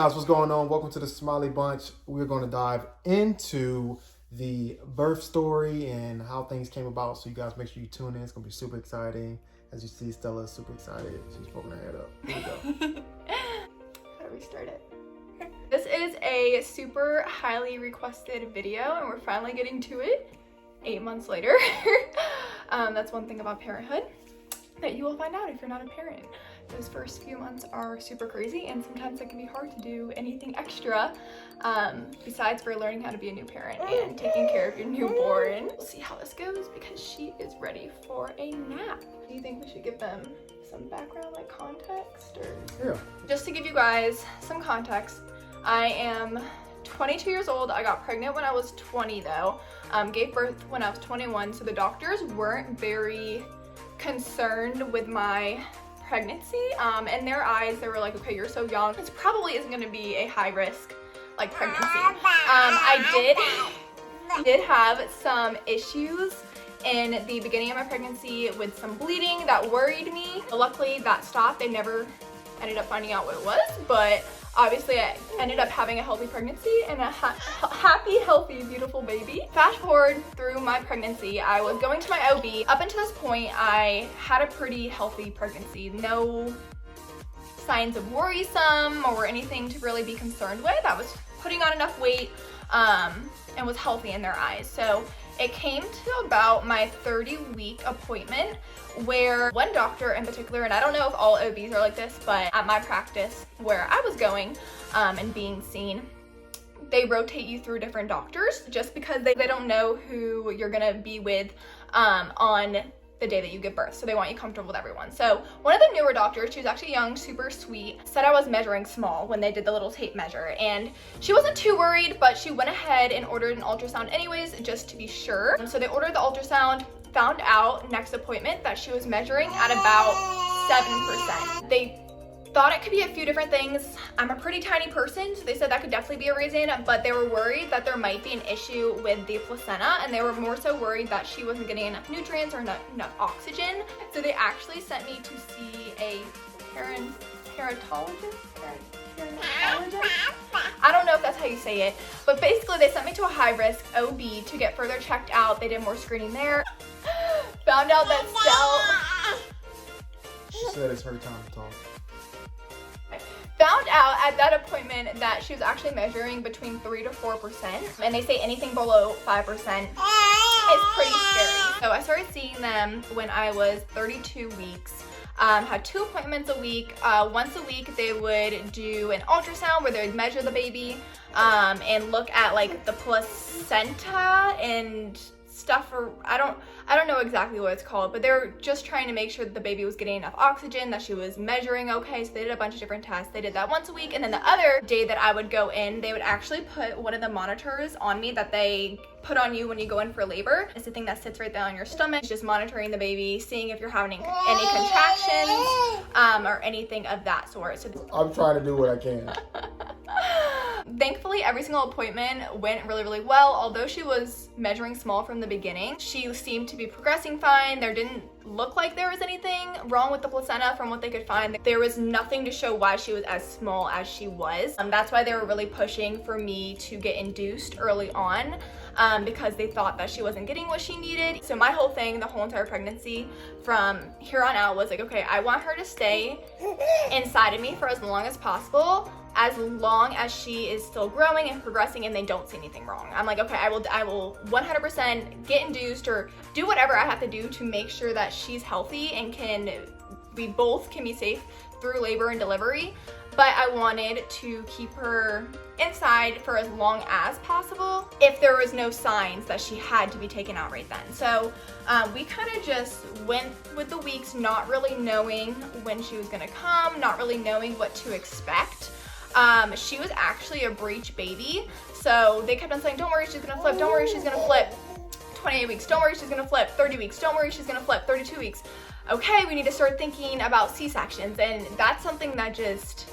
Guys, what's going on? Welcome to the Smiley Bunch. We're going to dive into the birth story and how things came about. So you guys make sure you tune in. It's going to be super exciting. As you see, Stella is super excited. She's poking her head up. Here we go. How do we start it? This is a super highly requested video and we're finally getting to it 8 months later. That's one thing about parenthood that you will find out if you're not a parent. Those first few months are super crazy and sometimes it can be hard to do anything extra besides for learning how to be a new parent and taking care of your newborn. We'll see how this goes because she is ready for a nap. Do you think we should give them some background, like context? Or? Yeah. Just to give you guys some context, I am 22 years old. I got pregnant when I was 20 though. Gave birth when I was 21, so the doctors weren't very concerned with my pregnancy. In their eyes, they were like, okay, you're so young. This probably isn't going to be a high risk like pregnancy. I did have some issues in the beginning of my pregnancy with some bleeding that worried me. Luckily that stopped. They never ended up finding out what it was, but obviously I ended up having a healthy pregnancy and a happy, healthy, beautiful baby. Fast forward through my pregnancy, I was going to my OB. Up until this point, I had a pretty healthy pregnancy. No signs of worrisome or anything to really be concerned with. I was putting on enough weight and was healthy in their eyes. So it came to about my 30-week appointment where one doctor in particular, and I don't know if all OBs are like this, but at my practice where I was going and being seen, they rotate you through different doctors just because they don't know who you're gonna be with on the day that you give birth. So they want you comfortable with everyone. So one of the newer doctors, she was actually young, super sweet, said I was measuring small when they did the little tape measure. And she wasn't too worried, but she went ahead and ordered an ultrasound anyways, just to be sure. So they ordered the ultrasound, found out next appointment that she was measuring at about 7%. They thought it could be a few different things. I'm a pretty tiny person, so they said that could definitely be a reason, but they were worried that there might be an issue with the placenta, and they were more so worried that she wasn't getting enough nutrients or enough oxygen. So they actually sent me to see a gerontologist? I don't know if that's how you say it, but basically they sent me to a high-risk OB to get further checked out. They did more screening there. Found out that She said it's her time to talk. Found out at that appointment that she was actually measuring between 3 to 4%, and they say anything below 5% is pretty scary. So I started seeing them when I was 32 weeks. Had 2 appointments a week. Once a week they would do an ultrasound where they would measure the baby and look at like the placenta and stuff, or I don't know exactly what it's called, but they're just trying to make sure that the baby was getting enough oxygen, that she was measuring okay. So they did a bunch of different tests. They did that once a week, and then the other day that I would go in, they would actually put one of the monitors on me that they put on you when you go in for labor. It's the thing that sits right there on your stomach. It's just monitoring the baby, seeing if you're having any contractions or anything of that sort. So I'm trying to do what I can. Thankfully, every single appointment went really, really well. Although she was measuring small from the beginning, she seemed to be progressing fine. There didn't look like there was anything wrong with the placenta from what they could find. There was nothing to show why she was as small as she was. That's why they were really pushing for me to get induced early on because they thought that she wasn't getting what she needed. So my whole thing, the whole entire pregnancy from here on out was like, okay, I want her to stay inside of me for as long as possible, as long as she is still growing and progressing and they don't see anything wrong. I'm like, okay, I will 100% get induced or do whatever I have to do to make sure that she's healthy and we both can be safe through labor and delivery. But I wanted to keep her inside for as long as possible if there was no signs that she had to be taken out right then. So we kind of just went with the weeks, not really knowing when she was gonna come, not really knowing what to expect. She was actually a breech baby, so they kept on saying, don't worry, she's gonna flip, don't worry, she's gonna flip. 28 weeks, don't worry, she's gonna flip. 30 weeks, don't worry, she's gonna flip. 32 weeks. Okay, we need to start thinking about C-sections, and that's something that just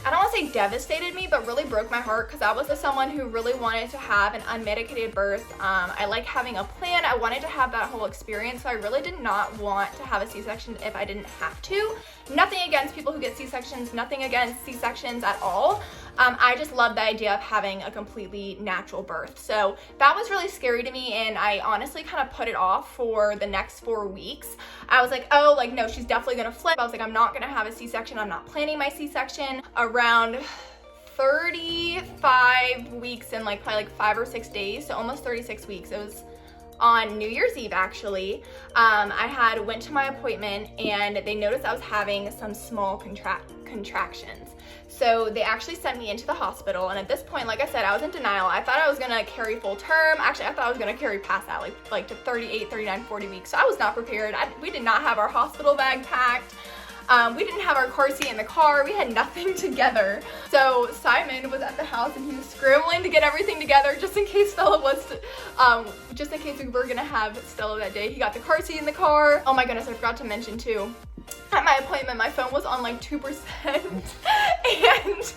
I don't want to say devastated me, but really broke my heart because I was someone who really wanted to have an unmedicated birth. I like having a plan. I wanted to have that whole experience, so I really did not want to have a C-section if I didn't have to. Nothing against people who get C-sections, nothing against C-sections at all. I just love the idea of having a completely natural birth. So that was really scary to me, and I honestly kind of put it off for the next 4 weeks. I was like, oh, like, no, she's definitely gonna flip. I was like, I'm not gonna have a C-section. I'm not planning my C-section. Around 35 weeks and like probably like 5 or 6 days, so almost 36 weeks. It was on New Year's Eve actually. I went to my appointment and they noticed I was having some small contractions. So they actually sent me into the hospital, and at this point, like I said, I was in denial. I thought I was gonna carry full term. Actually, I thought I was gonna carry past that, like to 38, 39, 40 weeks. So I was not prepared. We did not have our hospital bag packed. We didn't have our car seat in the car. We had nothing together. So Simon was at the house and he was scrambling to get everything together just in case just in case we were gonna have Stella that day. He got the car seat in the car. Oh my goodness, I forgot to mention too. At my appointment, my phone was on like 2% and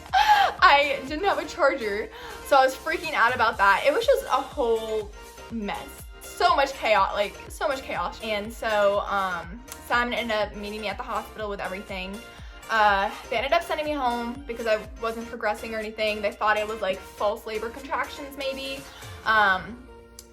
I didn't have a charger. So I was freaking out about that. It was just a whole mess. So much chaos. And so Simon ended up meeting me at the hospital with everything. They ended up sending me home because I wasn't progressing or anything. They thought it was like false labor contractions maybe.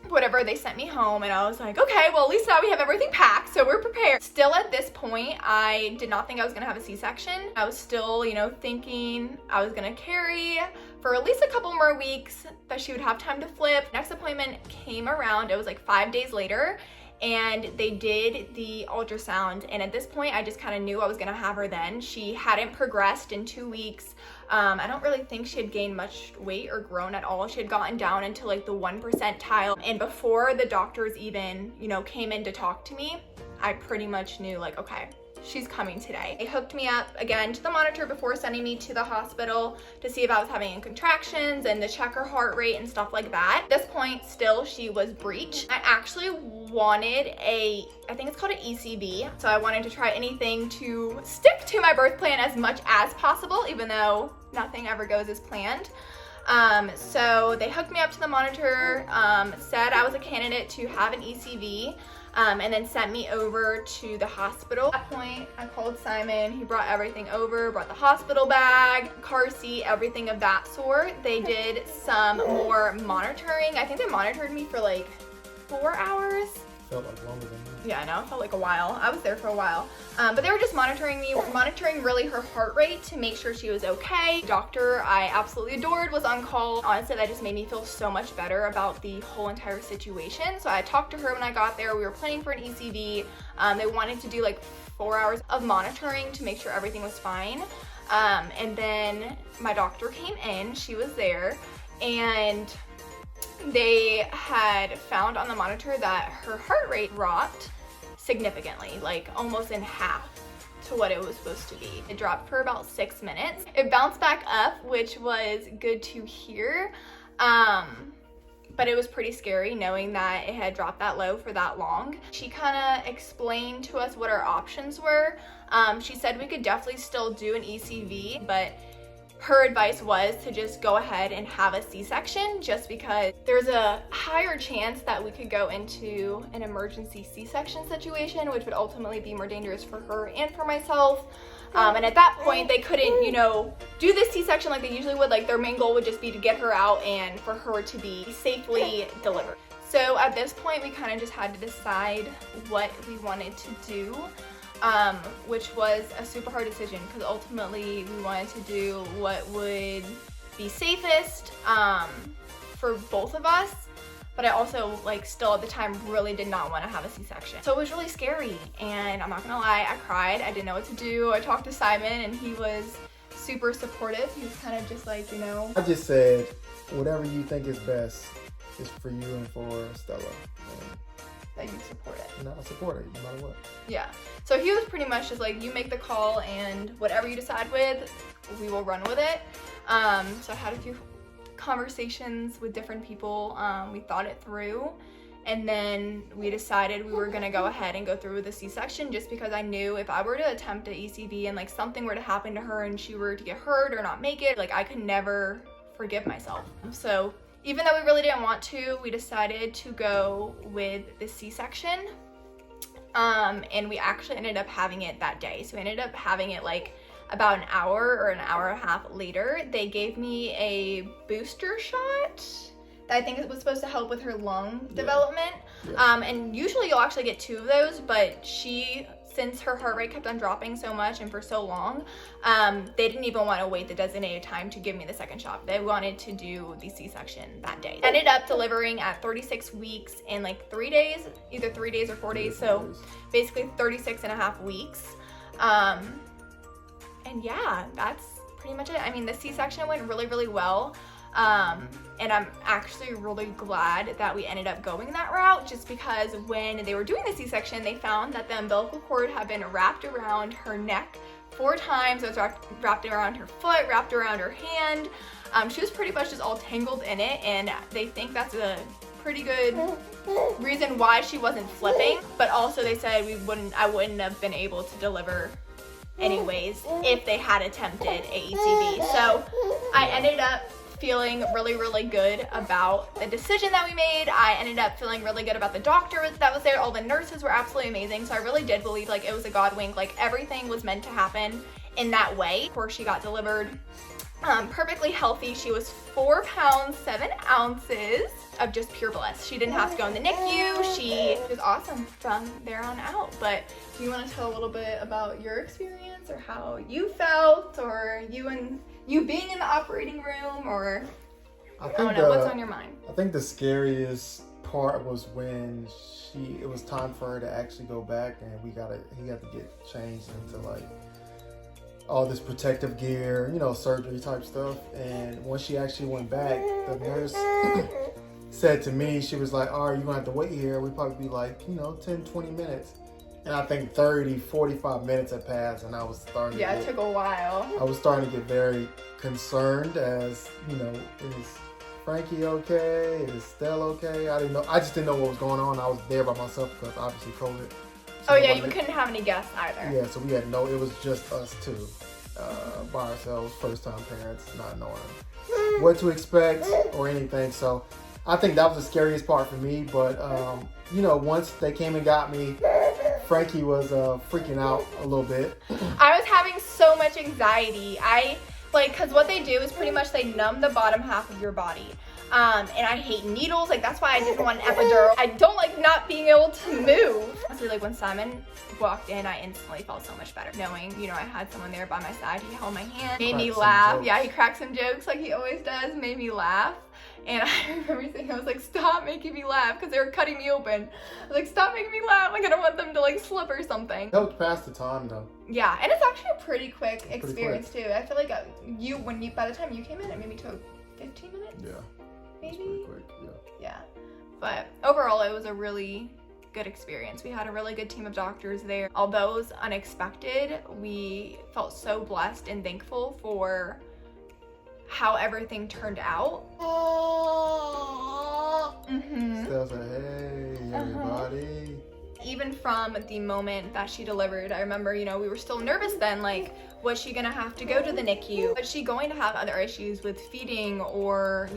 Whatever, they sent me home and I was like, okay, well, at least now we have everything packed, so we're prepared. Still at this point, I did not think I was gonna have a C-section. I was still, thinking I was gonna carry for at least a couple more weeks, that she would have time to flip. Next appointment came around, it was like 5 days later, and they did the ultrasound, and at this point I just kind of knew I was gonna have her then. She hadn't progressed in 2 weeks. I don't really think she had gained much weight or grown at all. She had gotten down into like the 1 percentile, and before the doctors even came in to talk to me, I pretty much knew like, okay, she's coming today. They hooked me up again to the monitor before sending me to the hospital to see if I was having contractions and to check her heart rate and stuff like that. At this point, still, she was breech. I actually wanted I think it's called an ECV. So I wanted to try anything to stick to my birth plan as much as possible, even though nothing ever goes as planned. So they hooked me up to the monitor, said I was a candidate to have an ECV. And then sent me over to the hospital. At that point, I called Simon. He brought everything over, brought the hospital bag, car seat, everything of that sort. They did some more monitoring. I think they monitored me for like 4 hours. Felt like longer than that. Yeah, I know, it felt like a while. I was there for a while. But they were just monitoring me, monitoring really her heart rate to make sure she was okay. Doctor I absolutely adored was on call. Honestly, that just made me feel so much better about the whole entire situation. So I talked to her when I got there. We were planning for an ECV. They wanted to do like 4 hours of monitoring to make sure everything was fine. And then my doctor came in, she was there, and they had found on the monitor that her heart rate dropped significantly, like almost in half to what it was supposed to be. It dropped for about 6 minutes. It bounced back up, which was good to hear. But it was pretty scary knowing that it had dropped that low for that long. She kind of explained to us what our options were. She said we could definitely still do an ECV, but her advice was to just go ahead and have a C-section, just because there's a higher chance that we could go into an emergency C-section situation, which would ultimately be more dangerous for her and for myself. And at that point, they couldn't, do this C-section like they usually would. Like, their main goal would just be to get her out and for her to be safely delivered. So at this point, we kind of just had to decide what we wanted to do. Which was a super hard decision because ultimately we wanted to do what would be safest for both of us, but I also still at the time really did not want to have a C-section. So it was really scary, and I'm not gonna lie, I cried. I didn't know what to do. I talked to Simon and he was super supportive. He was kind of just like, I just said, whatever you think is best is for you and for Stella. That you support it. And I support it, no matter what. Yeah. So he was pretty much just like, you make the call and whatever you decide with, we will run with it. So I had a few conversations with different people. We thought it through And then we decided we were gonna go ahead and go through with the C-section, just because I knew if I were to attempt an ECV and like something were to happen to her and she were to get hurt or not make it, like I could never forgive myself. So even though we really didn't want to, we decided to go with the C-section. And we actually ended up having it that day. So we ended up having it like about an hour or an hour and a half later. They gave me a booster shot that I think it was supposed to help with her lung development. And usually you'll actually get 2 of those, but since her heart rate kept on dropping so much and for so long, they didn't even want to wait the designated time to give me the second shot. They wanted to do the C-section that day. Ended up delivering at 36 weeks in like 3 days, either 3 days or 4 days. So basically 36 and a half weeks. And yeah, that's pretty much it. I mean, the C-section went really, really well. And I'm actually really glad that we ended up going that route, just because when they were doing the C-section, they found that the umbilical cord had been wrapped around her neck 4 times. It was wrapped around her foot, wrapped around her hand. She was pretty much just all tangled in it, and they think that's a pretty good reason why she wasn't flipping. But also they said I wouldn't have been able to deliver anyways if they had attempted a ECV. So I ended up feeling really, really good about the decision that we made. I ended up feeling really good about the doctor that was there. All the nurses were absolutely amazing. So I really did believe like it was a God wink. Like everything was meant to happen in that way. Of course, she got delivered perfectly healthy. She was 4 pounds 7 ounces of just pure bliss. She didn't have to go in the NICU. She was awesome from there on out. But do you want to tell a little bit about your experience or how you felt, or you being in the operating room, or I don't know, what's on your mind? I think the scariest part was when it was time for her to actually go back, and he got to get changed into like all this protective gear, surgery type stuff. And when she actually went back, the nurse said to me, she was like, all right, you're gonna have to wait here. We'd probably be like, 10, 20 minutes. And I think 30, 45 minutes had passed, and I was starting to it took a while. I was starting to get very concerned as, is Frankie okay? Is Stella okay? I just didn't know what was going on. I was there by myself because obviously COVID. So you couldn't have any guests either. Yeah, so we had it was just us two, by ourselves, first time parents, not knowing what to expect or anything. So I think that was the scariest part for me. But, once they came and got me, Frankie was freaking out a little bit. I was having so much anxiety. Because what they do is pretty much they numb the bottom half of your body. And I hate needles. That's why I didn't want an epidural. I don't like not being able to move. So when Simon walked in, I instantly felt so much better. Knowing, I had someone there by my side. He held my hand, made me laugh. Yeah, he cracked some jokes like he always does, made me laugh. And I remember saying, I was like, stop making me laugh, because they were cutting me open. I was like, stop making me laugh. I don't want them to slip or something. Helped pass the time though. Yeah, and it's actually a pretty quick experience too. I feel like by the time you came in, it maybe took 15 minutes. Yeah. Maybe. Pretty quick. Yeah. But overall, it was a really good experience. We had a really good team of doctors there. Although it was unexpected, we felt so blessed and thankful for how everything turned out. Stella said, hey, everybody. Even from the moment that she delivered, I remember, we were still nervous then, was she gonna have to go to the NICU? Was she going to have other issues with feeding or,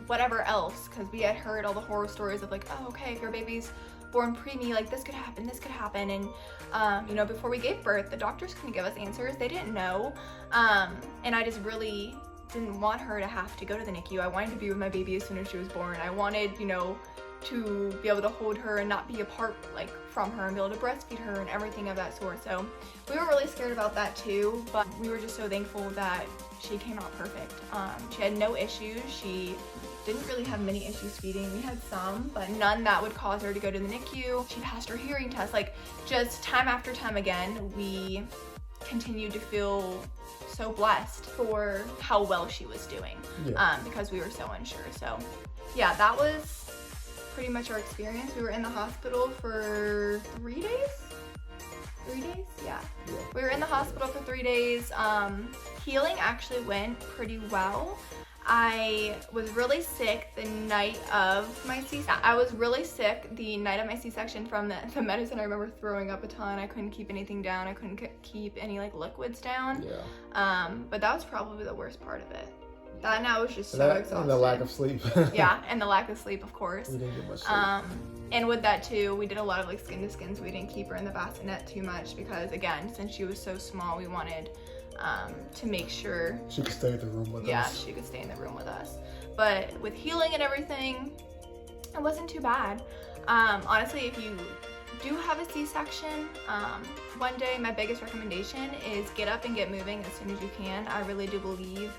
whatever else? Because we had heard all the horror stories of oh, okay, if your baby's born preemie, this could happen. And, before we gave birth, the doctors couldn't give us answers. They didn't know. And I just really didn't want her to have to go to the NICU. I wanted to be with my baby as soon as she was born. I wanted, to be able to hold her and not be apart from her and be able to breastfeed her and everything of that sort. So we were really scared about that too, but we were just so thankful that she came out perfect. She had no issues. She didn't really have many issues feeding. We had some, but none that would cause her to go to the NICU. She passed her hearing test. Just time after time again, we continued to feel so blessed for how well she was doing, because we were so unsure. So yeah, that was pretty much our experience. We were in the hospital for 3 days? 3 days? Yeah. We were in the hospital for 3 days. Healing actually went pretty well. I was really sick the night of my C-section. I was really sick the night of my C-section from the medicine. I remember throwing up a ton. I couldn't keep anything down. I couldn't keep any like liquids down. Yeah. But that was probably the worst part of it. That and I was just so exhausted. And the lack of sleep. Yeah, and the lack of sleep, of course. We didn't get much sleep. And with that too, we did a lot of like skin to skins. We didn't keep her in the bassinet too much because again, since she was so small, we wanted to make sure she could stay in the room with us. Yeah, she could stay in the room with us. But with healing and everything, it wasn't too bad. Honestly, if you do have a C-section, one day my biggest recommendation is get up and get moving as soon as you can. I really do believe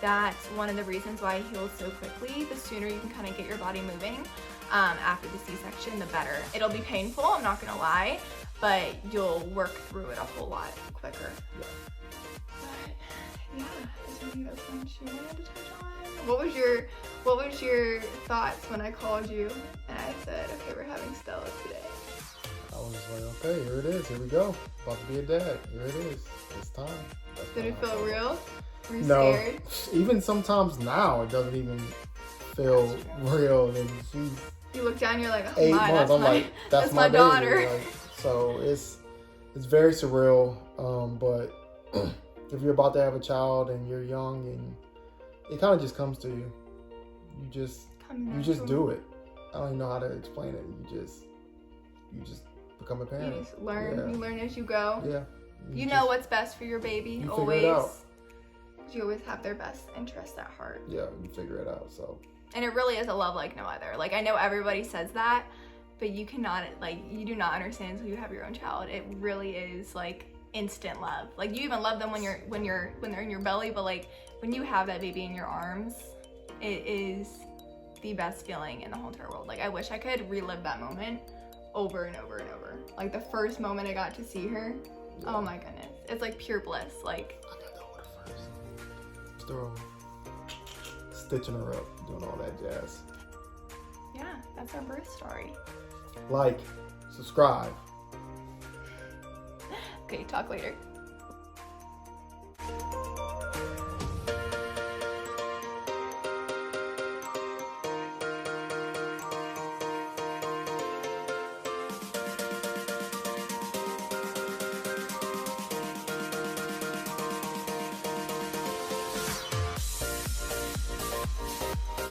that's one of the reasons why I healed so quickly. The sooner you can kind of get your body moving after the C-section, the better. It'll be painful, I'm not gonna lie, but you'll work through it a whole lot quicker. Yeah. Yeah, is there anything else you wanted to touch on? What was your thoughts when I called you and I said, okay, we're having Stella today? I was like, okay, here it is. Here we go. About to be a dad. Here it is. It's time. Did it feel real? Were you no, scared? Even sometimes now it doesn't even feel real. And she's you look down, you're like, oh 8 my, months. I'm like, that's my daughter. Like, so it's very surreal. But if you're about to have a child and you're young and it kind of just comes to you, you just do it. I don't even know how to explain it. You just become a parent. You just learn. Yeah. You learn as you go. Yeah. You know what's best for your baby. You always. figure it out. You always have their best interests at heart. Yeah, you figure it out. So. And it really is a love like no other. Like I know everybody says that, but you cannot you do not understand until you have your own child. It really is like instant love. Like you even love them when they're in your belly, but like when you have that baby in your arms, it is the best feeling in the whole entire world. Like I wish I could relive that moment over and over and over. Like the first moment I got to see her, yeah. Oh my goodness, it's like pure bliss. Like I got that one first. Still stitching her up, doing all that jazz. Yeah, that's our birth story. Like, subscribe. Okay, talk later.